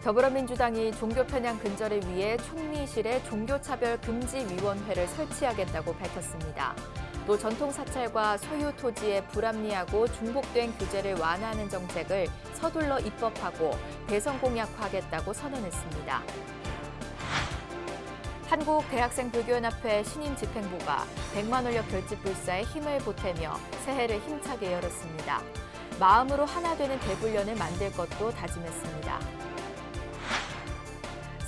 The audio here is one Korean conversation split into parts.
더불어민주당이 종교 편향 근절을 위해 총리실에 종교차별금지위원회를 설치하겠다고 밝혔습니다. 또 전통 사찰과 소유 토지에 불합리하고 중복된 규제를 완화하는 정책을 서둘러 입법하고 대선 공약화하겠다고 선언했습니다. 한국대학생불교연합회 신임 집행부가 100만 원력 결집불사에 힘을 보태며 새해를 힘차게 열었습니다. 마음으로 하나 되는 대불련을 만들 것도 다짐했습니다.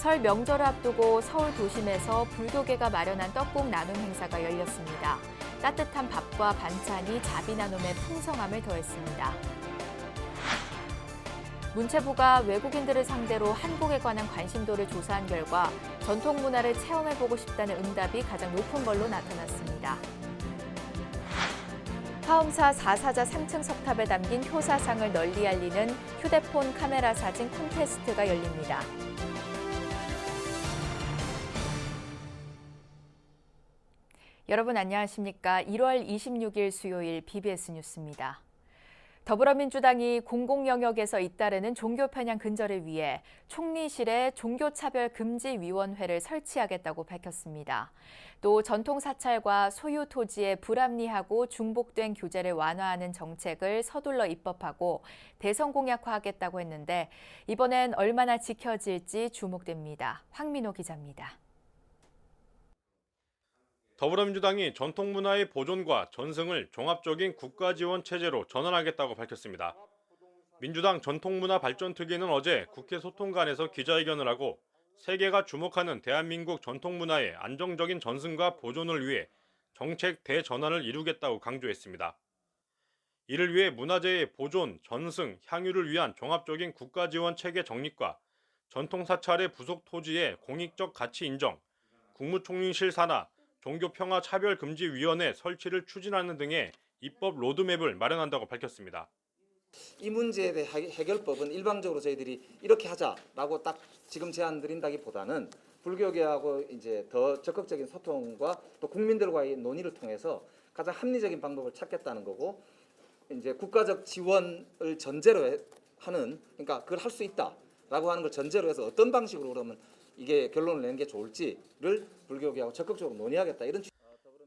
설 명절을 앞두고 서울 도심에서 불교계가 마련한 떡국 나눔 행사가 열렸습니다. 따뜻한 밥과 반찬이 자비 나눔의 풍성함을 더했습니다. 문체부가 외국인들을 상대로 한국에 관한 관심도를 조사한 결과 전통 문화를 체험해보고 싶다는 응답이 가장 높은 걸로 나타났습니다. 화엄사 4사자 3층 석탑에 담긴 효사상을 널리 알리는 휴대폰 카메라 사진 콘테스트가 열립니다. 여러분 안녕하십니까? 1월 26일 수요일 BBS 뉴스입니다. 더불어민주당이 공공영역에서 잇따르는 종교 편향 근절을 위해 총리실에 종교차별금지위원회를 설치하겠다고 밝혔습니다. 또 전통 사찰과 소유 토지에 불합리하고 중복된 규제를 완화하는 정책을 서둘러 입법하고 대선 공약화하겠다고 했는데 이번엔 얼마나 지켜질지 주목됩니다. 황민호 기자입니다. 더불어민주당이 전통문화의 보존과 전승을 종합적인 국가지원 체제로 전환하겠다고 밝혔습니다. 민주당 전통문화발전특위는 어제 국회 소통관에서 기자회견을 하고 세계가 주목하는 대한민국 전통문화의 안정적인 전승과 보존을 위해 정책 대전환을 이루겠다고 강조했습니다. 이를 위해 문화재의 보존, 전승, 향유를 위한 종합적인 국가지원 체계 정립과 전통사찰의 부속 토지의 공익적 가치 인정, 국무총리실 산하, 종교평화차별금지위원회 설치를 추진하는 등의 입법 로드맵을 마련한다고 밝혔습니다. 이 문제에 대해 해결법은 일방적으로 저희들이 이렇게 하자라고 딱 지금 제안 드린다기보다는 불교계하고 이제 더 적극적인 소통과 또 국민들과의 논의를 통해서 가장 합리적인 방법을 찾겠다는 거고 이제 국가적 지원을 전제로 하는 그러니까 그걸 할 수 있다라고 하는 걸 전제로 해서 어떤 방식으로 그러면 이게 결론을 내는 게 좋을지를 불교계하고 적극적으로 논의하겠다 이런.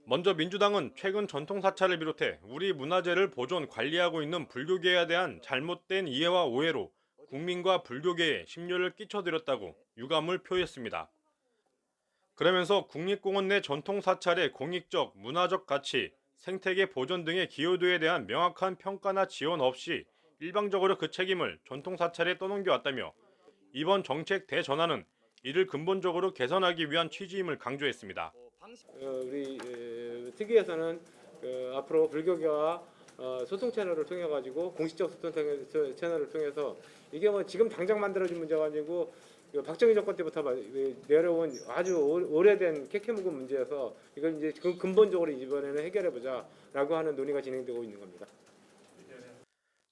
먼저 민주당은 최근 전통사찰을 비롯해 우리 문화재를 보존 관리하고 있는 불교계에 대한 잘못된 이해와 오해로 국민과 불교계에 심려를 끼쳐드렸다고 유감을 표했습니다. 그러면서 국립공원 내 전통사찰의 공익적, 문화적 가치, 생태계 보존 등의 기여도에 대한 명확한 평가나 지원 없이 일방적으로 그 책임을 전통사찰에 떠넘겨왔다며 이번 정책 대전환은 이를 근본적으로 개선하기 위한 취지임을 강조했습니다. 우리 특위에서는 앞으로 불교계와 소통 채널을 통해 가지고 공식적 소통 채널을 통해서 이게 뭐 지금 당장 만들어진 문제가 아니고 박정희 정권 때부터 내려온 아주 오래된 캐캐묵은 문제여서 이걸 이제 근본적으로 이번에는 해결해 보자라고 하는 논의가 진행되고 있는 겁니다.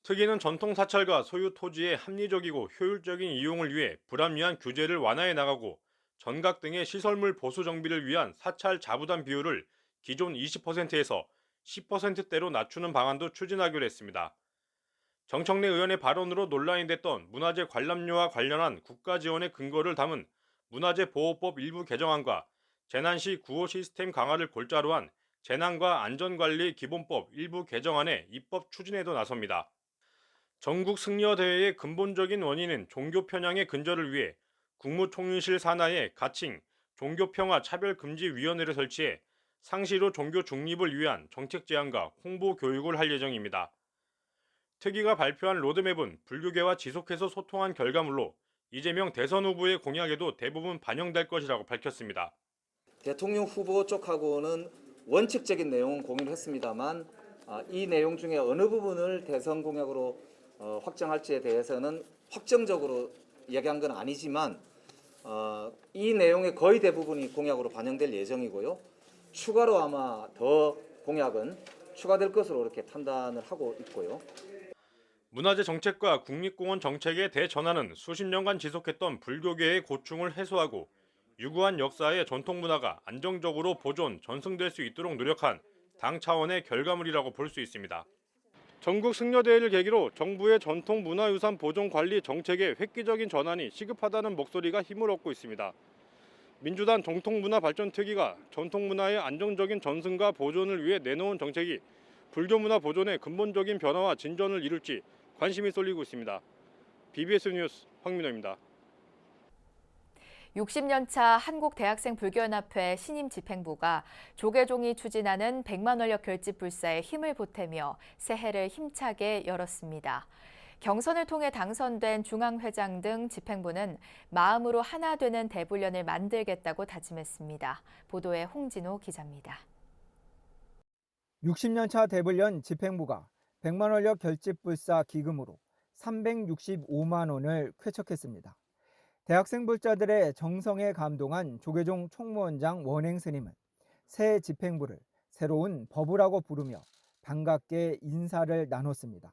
특위는 전통사찰과 소유 토지의 합리적이고 효율적인 이용을 위해 불합리한 규제를 완화해 나가고 전각 등의 시설물 보수 정비를 위한 사찰 자부담 비율을 기존 20%에서 10%대로 낮추는 방안도 추진하기로 했습니다. 정청래 의원의 발언으로 논란이 됐던 문화재 관람료와 관련한 국가 지원의 근거를 담은 문화재보호법 일부 개정안과 재난시 구호 시스템 강화를 골자로 한 재난과 안전관리 기본법 일부 개정안의 입법 추진에도 나섭니다. 전국 승려대회의 근본적인 원인은 종교 편향의 근절을 위해 국무총리실 산하에 가칭 종교평화차별금지위원회를 설치해 상시로 종교 중립을 위한 정책 제안과 홍보 교육을 할 예정입니다. 특위가 발표한 로드맵은 불교계와 지속해서 소통한 결과물로 이재명 대선 후보의 공약에도 대부분 반영될 것이라고 밝혔습니다. 대통령 후보 쪽하고는 원칙적인 내용은 공유를 했습니다만 이 내용 중에 어느 부분을 대선 공약으로 확정할지에 대해서는 확정적으로 이야기한 건 아니지만 이 내용의 거의 대부분이 공약으로 반영될 예정이고요. 추가로 아마 더 공약은 추가될 것으로 이렇게 판단을 하고 있고요. 문화재 정책과 국립공원 정책의 대전환은 수십 년간 지속했던 불교계의 고충을 해소하고 유구한 역사의 전통문화가 안정적으로 보존, 전승될 수 있도록 노력한 당 차원의 결과물이라고 볼 수 있습니다. 전국 승려대회를 계기로 정부의 전통문화유산 보존관리 정책에 획기적인 전환이 시급하다는 목소리가 힘을 얻고 있습니다. 민주당 전통문화발전특위가 전통문화의 안정적인 전승과 보존을 위해 내놓은 정책이 불교문화 보존의 근본적인 변화와 진전을 이룰지 관심이 쏠리고 있습니다. BBS 뉴스 황민호입니다. 60년차 한국대학생불교연합회 신임집행부가 조계종이 추진하는 100만 원력 결집불사에 힘을 보태며 새해를 힘차게 열었습니다. 경선을 통해 당선된 중앙회장 등 집행부는 마음으로 하나 되는 대불련을 만들겠다고 다짐했습니다. 보도에 홍진호 기자입니다. 60년차 대불련 집행부가 100만 원력 결집불사 기금으로 365만 원을 쾌척했습니다. 대학생 불자들의 정성에 감동한 조계종 총무원장 원행 스님은 새 집행부를 새로운 법우라고 부르며 반갑게 인사를 나눴습니다.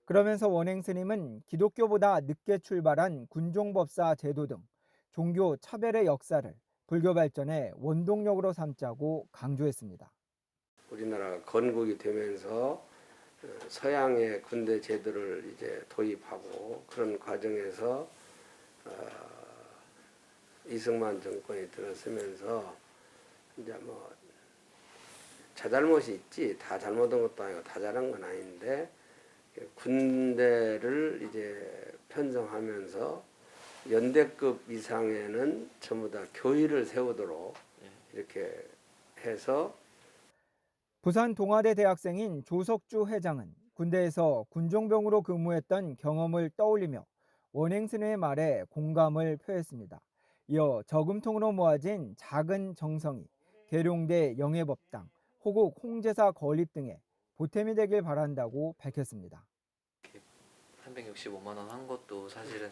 그러면서 원행 스님은 기독교보다 늦게 출발한 군종법사 제도 등 종교 차별의 역사를 불교 발전의 원동력으로 삼자고 강조했습니다. 우리나라가 건국이 되면서 서양의 군대 제도를 이제 도입하고 그런 과정에서 이승만 정권이 들어서면서 이제 뭐 자잘못이 있지 다 잘못한 것도 아니고 다 잘한 건 아닌데 군대를 이제 편성하면서 연대급 이상에는 전부 다 교의를 세우도록 이렇게 해서 부산 동아대 대학생인 조석주 회장은 군대에서 군종병으로 근무했던 경험을 떠올리며 원행 스님의 말에 공감을 표했습니다. 이어 저금통으로 모아진 작은 정성이 계룡대 영예법당, 호국 홍제사 건립 등에 보탬이 되길 바란다고 밝혔습니다. 365만 원 한 것도 사실은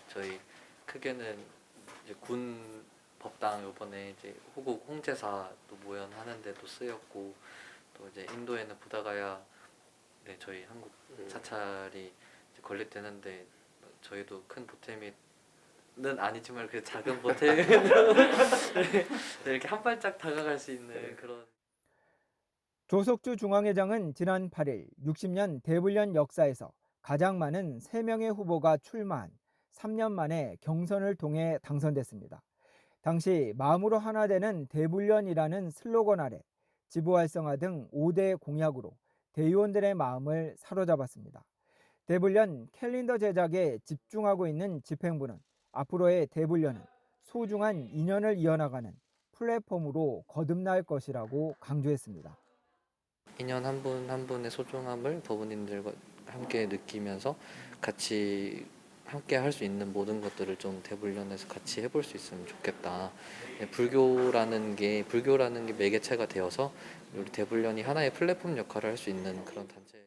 저희 크게는 이제 군 법당 이번에 이제 호국 홍제사도 모연하는 데도 쓰였고 또 이제 인도에는 부다가야 네, 저희 한국 사찰이 이제 건립되는데 저희도 큰 보탬이 는 아니지만 그 작은 보탬으로 이렇게 한 발짝 다가갈 수 있는 그런. 조석주 중앙회장은 지난 8일 60년 대불련 역사에서 가장 많은 3명의 후보가 출마한 3년 만에 경선을 통해 당선됐습니다. 당시 마음으로 하나 되는 대불련이라는 슬로건 아래 지부 활성화 등 5대 공약으로 대의원들의 마음을 사로잡았습니다. 대불련 캘린더 제작에 집중하고 있는 집행부는 앞으로의 대불련은 소중한 인연을 이어나가는 플랫폼으로 거듭날 것이라고 강조했습니다. 인연 한 분 한 분의 소중함을 법원님들과 함께 느끼면서 같이 함께 할 수 있는 모든 것들을 좀 대불련에서 같이 해볼 수 있으면 좋겠다. 불교라는 게 매개체가 되어서 우리 대불련이 하나의 플랫폼 역할을 할 수 있는 그런 단체.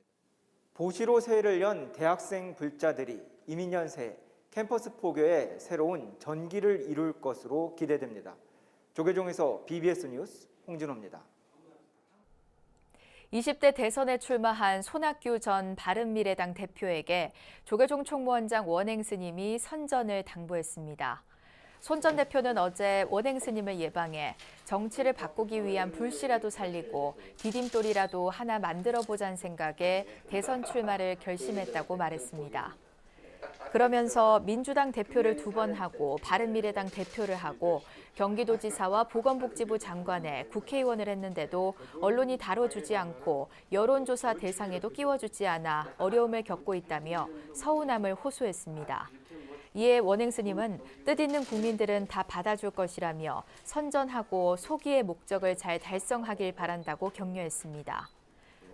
보시로 새해를 연 대학생 불자들이 이민년 새해 캠퍼스 포교에 새로운 전기를 이룰 것으로 기대됩니다. 조계종에서 BBS 뉴스 홍진호입니다. 20대 대선에 출마한 손학규 전 바른미래당 대표에게 조계종 총무원장 원행 스님이 선전을 당부했습니다. 손 전 대표는 어제 원행 스님을 예방해 정치를 바꾸기 위한 불씨라도 살리고 디딤돌이라도 하나 만들어보자는 생각에 대선 출마를 결심했다고 말했습니다. 그러면서 민주당 대표를 2번 하고 바른미래당 대표를 하고 경기도지사와 보건복지부 장관에 국회의원을 했는데도 언론이 다뤄주지 않고 여론조사 대상에도 끼워주지 않아 어려움을 겪고 있다며 서운함을 호소했습니다. 이에 원행 스님은 뜻있는 국민들은 다 받아줄 것이라며 선전하고 소기의 목적을 잘 달성하길 바란다고 격려했습니다.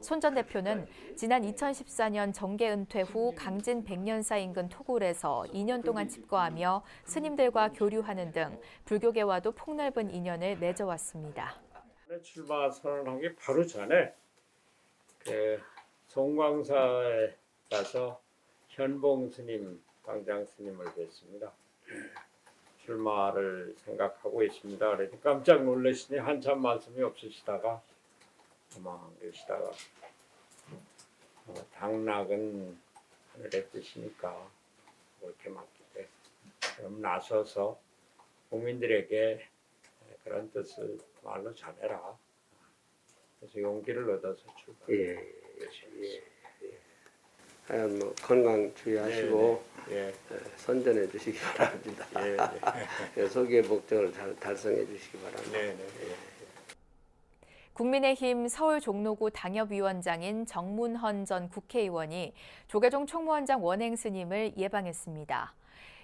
손 전 대표는 지난 2014년 정계 은퇴 후 강진 백년사 인근 토굴에서 2년 동안 집거하며 스님들과 교류하는 등 불교계와도 폭넓은 인연을 맺어왔습니다. 출마 선언하기 바로 전에 송광사에 가서 현봉 스님, 광장 스님을 뵀습니다. 출마를 생각하고 있습니다. 그래서 깜짝 놀라시니 한참 말씀이 없으시다가 가만히 계시다가 당락은 하늘의 뜻이니까 그렇게 맡기되 그럼 나서서 국민들에게 그런 뜻을 말로 전해라. 그래서 용기를 얻어서 출발했습니다. 하여간 뭐 건강 주의하시고 예. 선전해 주시기 바랍니다. 소기의 목적을 잘 달성해 주시기 바랍니다. 네. 국민의힘 서울 종로구 당협위원장인 정문헌 전 국회의원이 조계종 총무원장 원행 스님을 예방했습니다.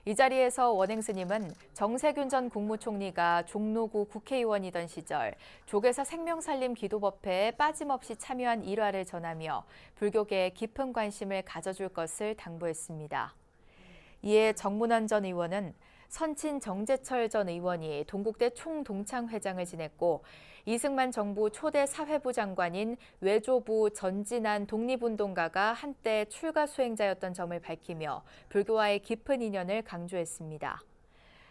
이 자리에서 원행 스님은 정세균 전 국무총리가 종로구 국회의원이던 시절 조계사 생명살림 기도법회에 빠짐없이 참여한 일화를 전하며 불교계에 깊은 관심을 가져줄 것을 당부했습니다. 이에 정문헌 전 의원은 선친 정재철 전 의원이 동국대 총동창회장을 지냈고 이승만 정부 초대 사회부 장관인 외조부 전진한 독립운동가가 한때 출가 수행자였던 점을 밝히며 불교와의 깊은 인연을 강조했습니다.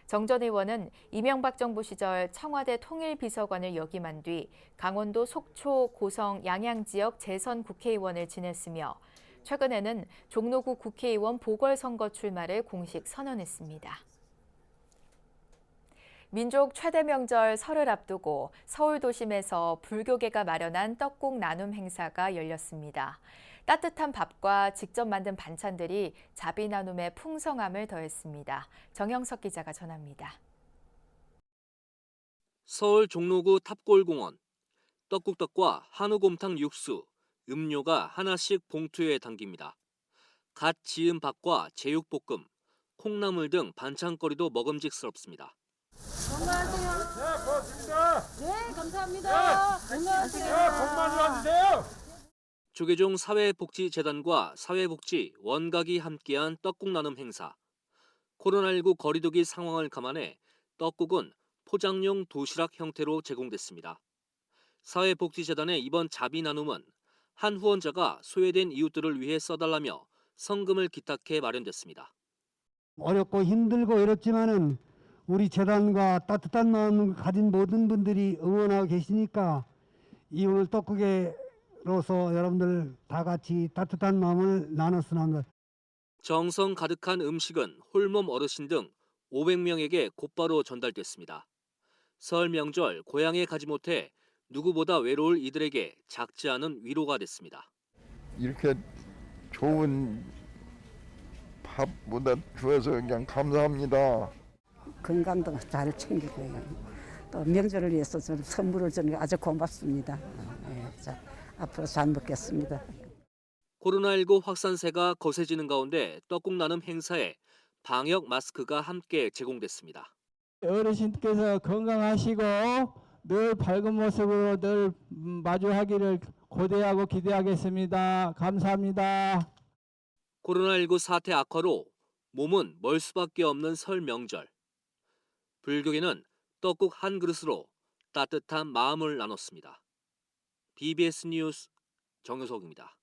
정 전 의원은 이명박 정부 시절 청와대 통일비서관을 역임한 뒤 강원도 속초, 고성, 양양 지역 재선 국회의원을 지냈으며 최근에는 종로구 국회의원 보궐선거 출마를 공식 선언했습니다. 민족 최대 명절 설을 앞두고 서울 도심에서 불교계가 마련한 떡국 나눔 행사가 열렸습니다. 따뜻한 밥과 직접 만든 반찬들이 자비 나눔의 풍성함을 더했습니다. 정영석 기자가 전합니다. 서울 종로구 탑골공원, 떡국떡과 한우곰탕 육수, 음료가 하나씩 봉투에 담깁니다. 갓 지은 밥과 제육볶음, 콩나물 등 반찬거리도 먹음직스럽습니다. 건강하세요. 네, 고맙습니다. 네, 감사합니다. 건강하세요. 복 많이 받으세요. 조계종 사회복지재단과 사회복지, 원각이 함께한 떡국 나눔 행사. 코로나19 거리두기 상황을 감안해 떡국은 포장용 도시락 형태로 제공됐습니다. 사회복지재단의 이번 자비 나눔은 한 후원자가 소외된 이웃들을 위해 써달라며 성금을 기탁해 마련됐습니다. 어렵고 힘들고 이렇지만은 우리 재단과 따뜻한 마음을 가진 모든 분들이 응원하고 계시니까 이 오늘 떡국에로서 여러분들 다 같이 따뜻한 마음을 나눴으면 합니다. 정성 가득한 음식은 홀몸 어르신 등 500명에게 곧바로 전달됐습니다. 설 명절 고향에 가지 못해 누구보다 외로울 이들에게 작지 않은 위로가 됐습니다. 이렇게 좋은 밥보다 주어서 그냥 감사합니다. 건강도 잘 챙기고요. 또 명절을 위해서 저는 선물을 주는 게 아주 고맙습니다. 자, 앞으로 잘 먹겠습니다. 코로나19 확산세가 거세지는 가운데 떡국 나눔 행사에 방역 마스크가 함께 제공됐습니다. 어르신께서 건강하시고 늘 밝은 모습으로 늘 마주하기를 고대하고 기대하겠습니다. 감사합니다. 코로나19 사태 악화로 몸은 멀 수밖에 없는 설 명절. 불교계는 떡국 한 그릇으로 따뜻한 마음을 나눴습니다. BBS 뉴스 정효석입니다.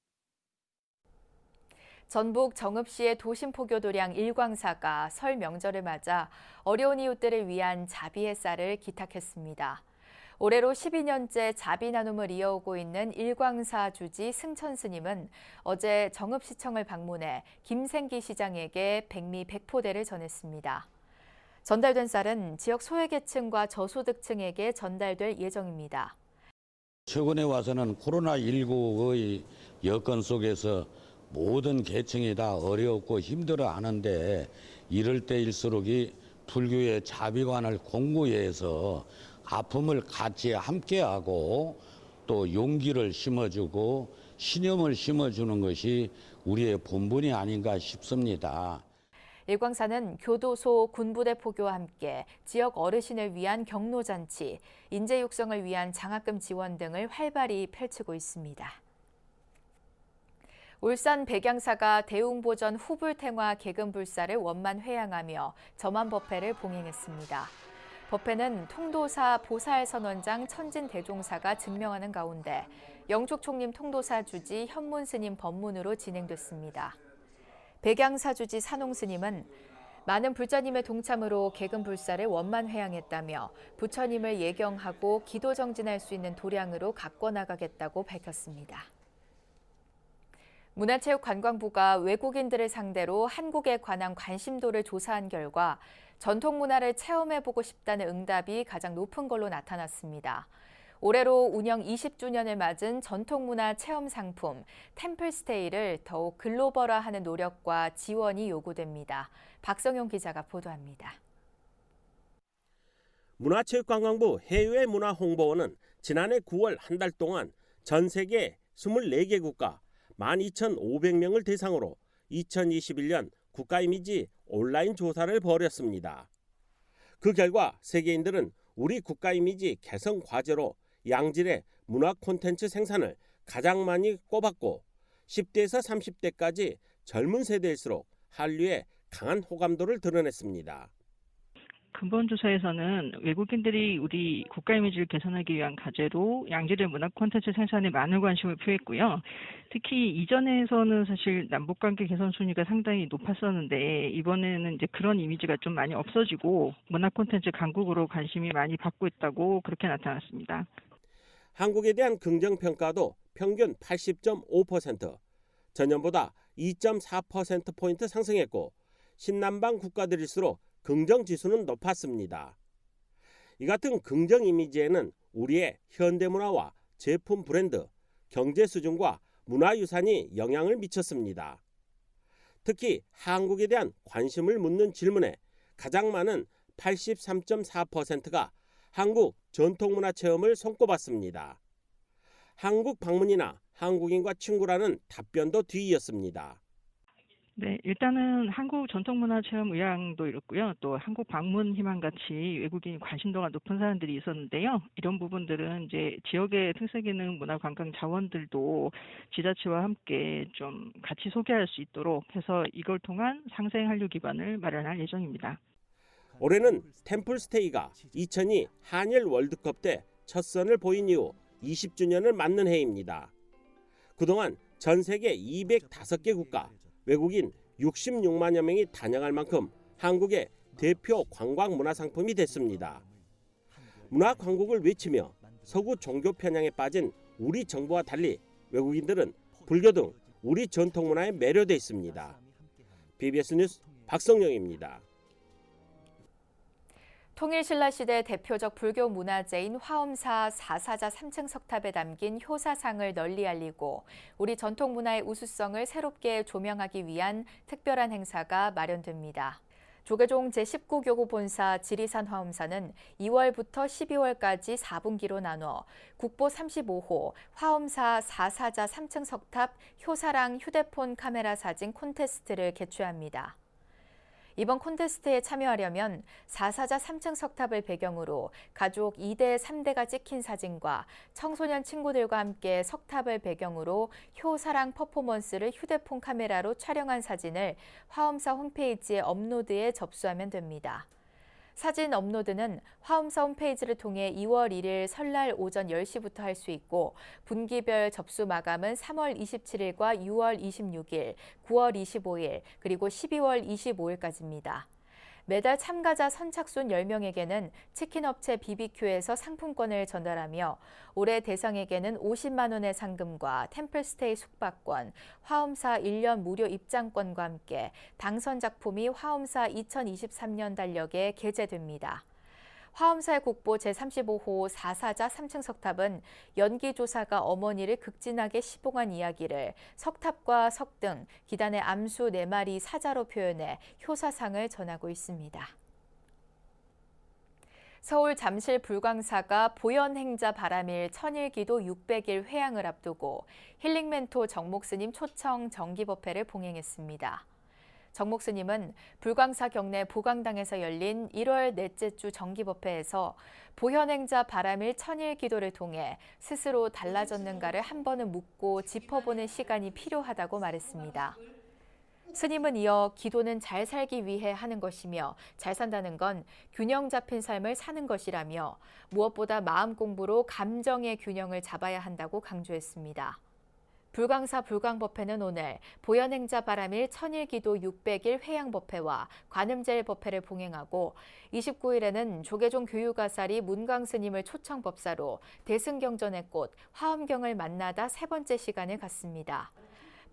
전북 정읍시의 도심포교도량 일광사가 설 명절을 맞아 어려운 이웃들을 위한 자비 햇살을 기탁했습니다. 올해로 12년째 자비 나눔을 이어오고 있는 일광사 주지 승천 스님은 어제 정읍시청을 방문해 김생기 시장에게 백미 100포대를 전했습니다. 전달된 쌀은 지역 소외계층과 저소득층에게 전달될 예정입니다. 최근에 와서는 코로나19의 여건 속에서 모든 계층이 다 어렵고 힘들어하는데 이럴 때일수록 이 불교의 자비관을 공부해서 아픔을 같이 함께하고 또 용기를 심어주고 신념을 심어주는 것이 우리의 본분이 아닌가 싶습니다. 일광사는 교도소, 군부대 포교와 함께 지역 어르신을 위한 경로잔치, 인재 육성을 위한 장학금 지원 등을 활발히 펼치고 있습니다. 울산 백양사가 대웅보전 후불탱화 계금불사를 원만 회양하며 점안법회를 봉행했습니다. 법회는 통도사 보살선원장 천진대종사가 증명하는 가운데 영축총림 통도사 주지 현문스님 법문으로 진행됐습니다. 백양사 주지 산홍스님은 많은 불자님의 동참으로 계금불사를 원만 회양했다며 부처님을 예경하고 기도 정진할 수 있는 도량으로 가꿔나가겠다고 밝혔습니다. 문화체육관광부가 외국인들을 상대로 한국에 관한 관심도를 조사한 결과 전통 문화를 체험해보고 싶다는 응답이 가장 높은 걸로 나타났습니다. 올해로 운영 20주년을 맞은 전통문화 체험 상품 템플스테이를 더욱 글로벌화하는 노력과 지원이 요구됩니다. 박성용 기자가 보도합니다. 문화체육관광부 해외문화홍보원은 지난해 9월 한 달 동안 전 세계 24개 국가 12,500명을 대상으로 2021년 국가이미지 온라인 조사를 벌였습니다. 그 결과 세계인들은 우리 국가이미지 개선 과제로 양질의 문화 콘텐츠 생산을 가장 많이 꼽았고 10대에서 30대까지 젊은 세대일수록 한류에 강한 호감도를 드러냈습니다. 근본 조사에서는 외국인들이 우리 국가 이미지를 개선하기 위한 과제로 양질의 문화 콘텐츠 생산에 많은 관심을 표했고요. 특히 이전에서는 사실 남북 관계 개선 순위가 상당히 높았었는데 이번에는 이제 그런 이미지가 좀 많이 없어지고 문화 콘텐츠 강국으로 관심이 많이 받고 있다고 그렇게 나타났습니다. 한국에 대한 긍정 평가도 평균 80.5%, 전년보다 2.4%포인트 상승했고 신남방 국가들일수록 긍정 지수는 높았습니다. 이 같은 긍정 이미지에는 우리의 현대문화와 제품 브랜드, 경제 수준과 문화유산이 영향을 미쳤습니다. 특히 한국에 대한 관심을 묻는 질문에 가장 많은 83.4%가 한국 전통문화 체험을 손꼽았습니다. 한국 방문이나 한국인과 친구라는 답변도 뒤이었습니다. 네, 일단은 한국 전통문화 체험 의향도 있고요. 또 한국 방문 희망 같이 외국인 관심도가 높은 사람들이 있었는데요. 이런 부분들은 이제 지역의 특색 있는 문화 관광 자원들도 지자체와 함께 좀 같이 소개할 수 있도록 해서 이걸 통한 상생 한류 기반을 마련할 예정입니다. 올해는 템플스테이가 2002 한일 월드컵 때 첫 선을 보인 이후 20주년을 맞는 해입니다. 그동안 전 세계 205개 국가 외국인 66만여 명이 다녀갈 만큼 한국의 대표 관광 문화 상품이 됐습니다. 문화 광국을 외치며 서구 종교 편향에 빠진 우리 정부와 달리 외국인들은 불교 등 우리 전통 문화에 매료돼 있습니다. BBS 뉴스 박성영입니다. 통일신라시대 대표적 불교 문화재인 화엄사 4사자 3층 석탑에 담긴 효사상을 널리 알리고 우리 전통 문화의 우수성을 새롭게 조명하기 위한 특별한 행사가 마련됩니다. 조계종 제19교구 본사 지리산 화엄사는 2월부터 12월까지 4분기로 나눠 국보 35호 화엄사 4사자 3층 석탑 효사랑 휴대폰 카메라 사진 콘테스트를 개최합니다. 이번 콘테스트에 참여하려면 4사자 3층 석탑을 배경으로 가족 2대, 3대가 찍힌 사진과 청소년 친구들과 함께 석탑을 배경으로 효사랑 퍼포먼스를 휴대폰 카메라로 촬영한 사진을 화엄사 홈페이지에 업로드해 접수하면 됩니다. 사진 업로드는 화엄사 홈페이지를 통해 2월 1일 설날 오전 10시부터 할 수 있고 분기별 접수 마감은 3월 27일과 6월 26일, 9월 25일, 그리고 12월 25일까지입니다. 매달 참가자 선착순 10명에게는 치킨업체 BBQ에서 상품권을 전달하며 올해 대상에게는 50만 원의 상금과 템플스테이 숙박권, 화엄사 1년 무료 입장권과 함께 당선 작품이 화엄사 2023년 달력에 게재됩니다. 화엄사의 국보 제35호 4사자 3층 석탑은 연기조사가 어머니를 극진하게 시봉한 이야기를 석탑과 석등, 기단의 암수 4마리 사자로 표현해 효사상을 전하고 있습니다. 서울 잠실 불광사가 보현행자 바람일 천일기도 600일 회향을 앞두고 힐링멘토 정목스님 초청 정기법회를 봉행했습니다. 정목스님은 불광사 경내 보광당에서 열린 1월 넷째 주 정기법회에서 보현행자 바람일 천일 기도를 통해 스스로 달라졌는가를 한 번은 묻고 짚어보는 시간이 필요하다고 말했습니다. 스님은 이어 기도는 잘 살기 위해 하는 것이며 잘 산다는 건 균형 잡힌 삶을 사는 것이라며 무엇보다 마음 공부로 감정의 균형을 잡아야 한다고 강조했습니다. 불광사 불광법회는 오늘 보현행자 바람일 천일기도 600일 회향법회와 관음제일법회를 봉행하고 29일에는 조계종 교유가사리 문광스님을 초청법사로 대승경전의 꽃 화엄경을 만나다 세 번째 시간을 갖습니다.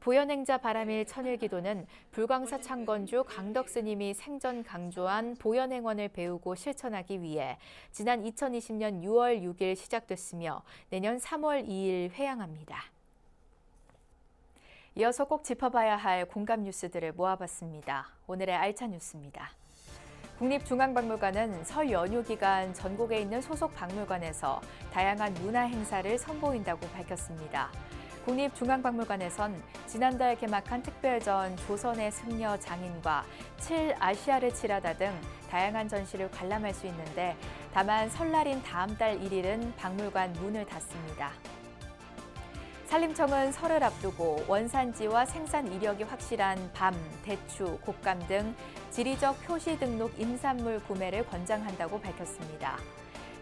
보현행자 바람일 천일기도는 불광사 창건주 강덕 스님이 생전 강조한 보현행원을 배우고 실천하기 위해 지난 2020년 6월 6일 시작됐으며 내년 3월 2일 회향합니다. 이어서 꼭 짚어봐야 할 공감 뉴스들을 모아봤습니다. 오늘의 알찬 뉴스입니다. 국립중앙박물관은 설 연휴 기간 전국에 있는 소속 박물관에서 다양한 문화 행사를 선보인다고 밝혔습니다. 국립중앙박물관에선 지난달 개막한 특별전 조선의 승려 장인과 7아시아를 칠하다 등 다양한 전시를 관람할 수 있는데 다만 설날인 다음 달 1일은 박물관 문을 닫습니다. 산림청은 설을 앞두고 원산지와 생산 이력이 확실한 밤, 대추, 곶감 등 지리적 표시 등록 임산물 구매를 권장한다고 밝혔습니다.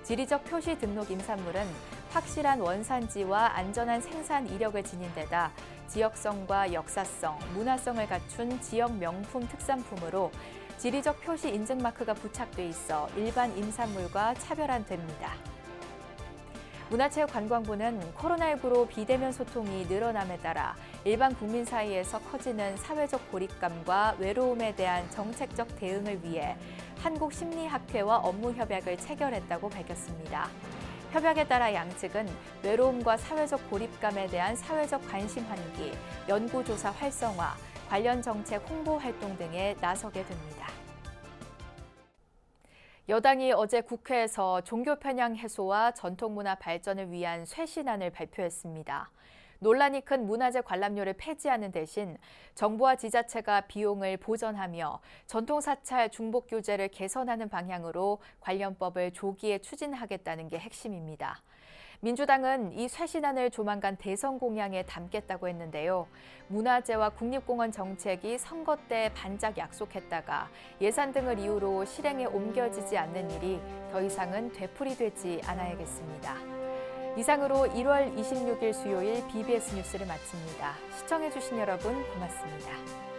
지리적 표시 등록 임산물은 확실한 원산지와 안전한 생산 이력을 지닌 데다 지역성과 역사성, 문화성을 갖춘 지역 명품 특산품으로 지리적 표시 인증 마크가 부착돼 있어 일반 임산물과 차별화됩니다. 문화체육관광부는 코로나19로 비대면 소통이 늘어남에 따라 일반 국민 사이에서 커지는 사회적 고립감과 외로움에 대한 정책적 대응을 위해 한국심리학회와 업무 협약을 체결했다고 밝혔습니다. 협약에 따라 양측은 외로움과 사회적 고립감에 대한 사회적 관심 환기, 연구조사 활성화, 관련 정책 홍보 활동 등에 나서게 됩니다. 여당이 어제 국회에서 종교 편향 해소와 전통문화 발전을 위한 쇄신안을 발표했습니다. 논란이 큰 문화재 관람료를 폐지하는 대신 정부와 지자체가 비용을 보전하며 전통사찰 중복 규제를 개선하는 방향으로 관련법을 조기에 추진하겠다는 게 핵심입니다. 민주당은 이 쇄신안을 조만간 대선 공약에 담겠다고 했는데요. 문화재와 국립공원 정책이 선거 때 반짝 약속했다가 예산 등을 이유로 실행에 옮겨지지 않는 일이 더 이상은 되풀이되지 않아야겠습니다. 이상으로 1월 26일 수요일 BBS 뉴스를 마칩니다. 시청해주신 여러분 고맙습니다.